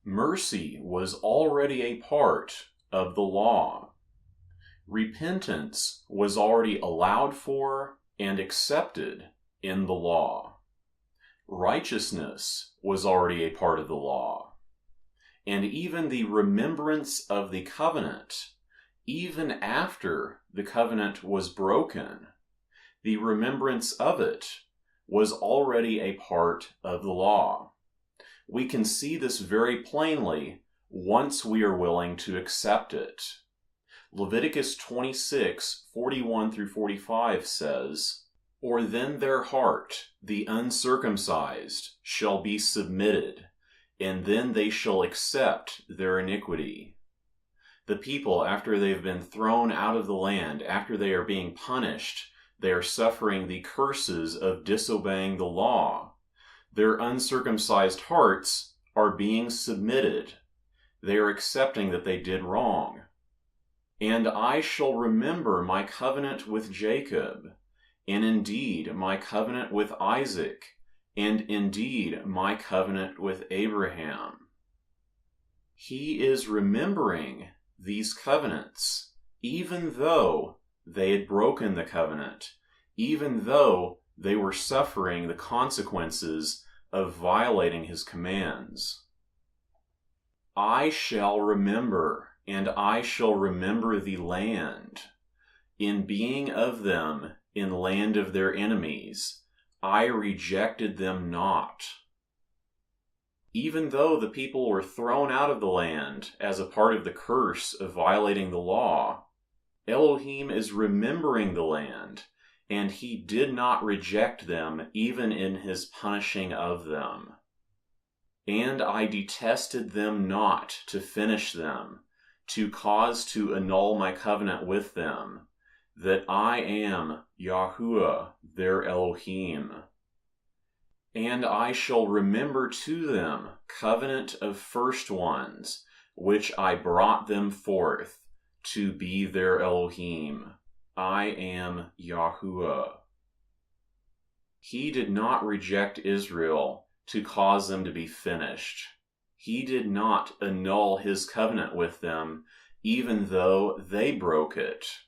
Mercy was already a part of the law. Repentance was already allowed for and accepted in the law. Righteousness was already a part of the law. And even the remembrance of the covenant, even after the covenant was broken, the remembrance of it was already a part of the law. We can see this very plainly once we are willing to accept it. Leviticus 26:41 through 45 says, "Or then their heart, the uncircumcised, shall be submitted, and then they shall accept their iniquity." The people, after they've been thrown out of the land, after they are being punished, they are suffering the curses of disobeying the law. Their uncircumcised hearts are being submitted. They are accepting that they did wrong. "And I shall remember my covenant with Jacob, and indeed my covenant with Isaac, and indeed my covenant with Abraham." He is remembering these covenants, even though they had broken the covenant, even though they were suffering the consequences of violating his commands. "I shall remember, and I shall remember the land. In being of them in land of their enemies, I rejected them not." Even though the people were thrown out of the land as a part of the curse of violating the law, Elohim is remembering the land, and he did not reject them even in his punishing of them. "And I detested them not to finish them, to cause to annul my covenant with them, that I am Yahuwah their Elohim. And I shall remember to them covenant of first ones, which I brought them forth, to be their Elohim. I am Yahuwah." He did not reject Israel to cause them to be finished. He did not annul his covenant with them, even though they broke it.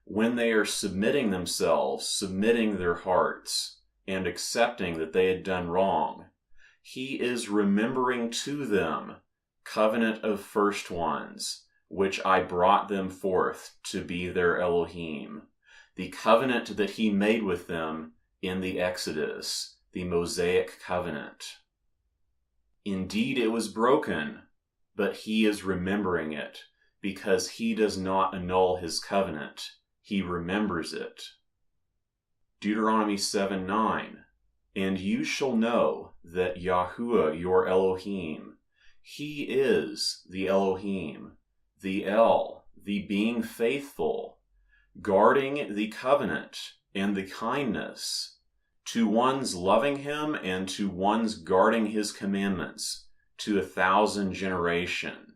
When they are submitting themselves, submitting their hearts, and accepting that they had done wrong, he is remembering to them covenant of first ones, which I brought them forth to be their Elohim, the covenant that he made with them in the Exodus, the Mosaic covenant. Indeed, it was broken, but he is remembering it, because he does not annul his covenant. He remembers it. Deuteronomy 7:9, "And you shall know that Yahuwah your Elohim, he is the Elohim, the El, the being faithful, guarding the covenant and the kindness, to ones loving him and to ones guarding his commandments, to 1,000 generations."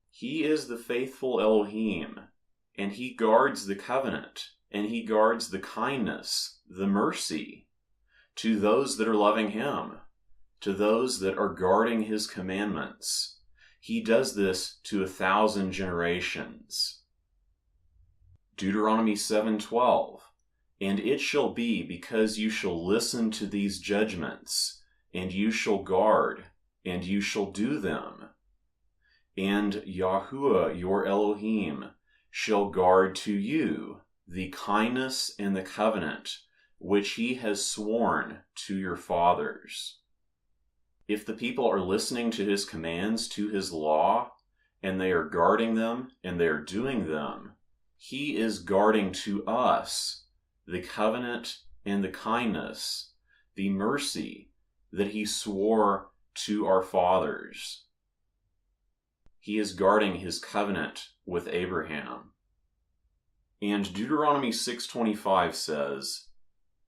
He is the faithful Elohim, and he guards the covenant, and he guards the kindness, the mercy, to those that are loving him, to those that are guarding his commandments. He does this to 1,000 generations. Deuteronomy 7:12, "And it shall be because you shall listen to these judgments, and you shall guard, and you shall do them. And Yahuwah your Elohim shall guard to you the kindness and the covenant which he has sworn to your fathers." If the people are listening to his commands, to his law, and they are guarding them and they are doing them, he is guarding to us the covenant and the kindness, the mercy that he swore to our fathers. He is guarding his covenant with Abraham. And Deuteronomy 6:25 says,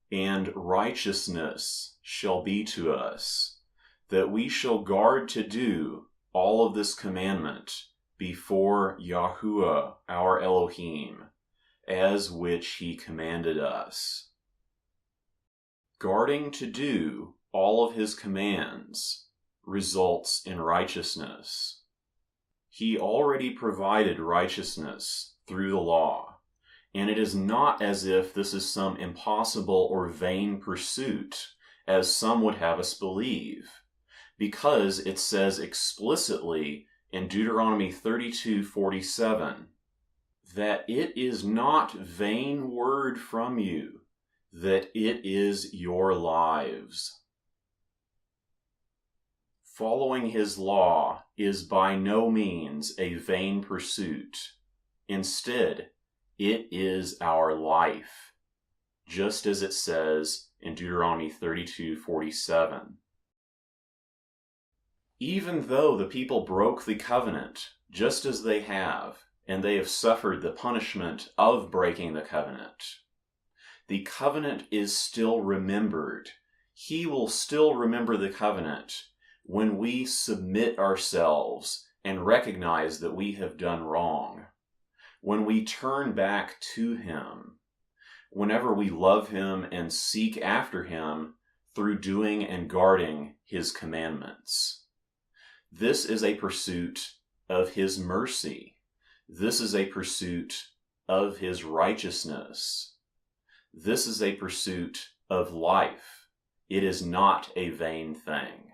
"And righteousness shall be to us, that we shall guard to do all of this commandment before Yahuwah our Elohim, as which he commanded us." Guarding to do all of his commands, results in righteousness. He already provided righteousness through the law, and it is not as if this is some impossible or vain pursuit, as some would have us believe, because it says explicitly in Deuteronomy 32:47 that it is not vain word from you, that it is your lives. Following his law is by no means a vain pursuit. Instead, it is our life, just as it says in Deuteronomy 32:47. Even though the people broke the covenant, just as they have, and they have suffered the punishment of breaking the covenant is still remembered. He will still remember the covenant when we submit ourselves and recognize that we have done wrong, when we turn back to him, whenever we love him and seek after him through doing and guarding his commandments. This is a pursuit of his mercy. This is a pursuit of his righteousness. This is a pursuit of life. It is not a vain thing.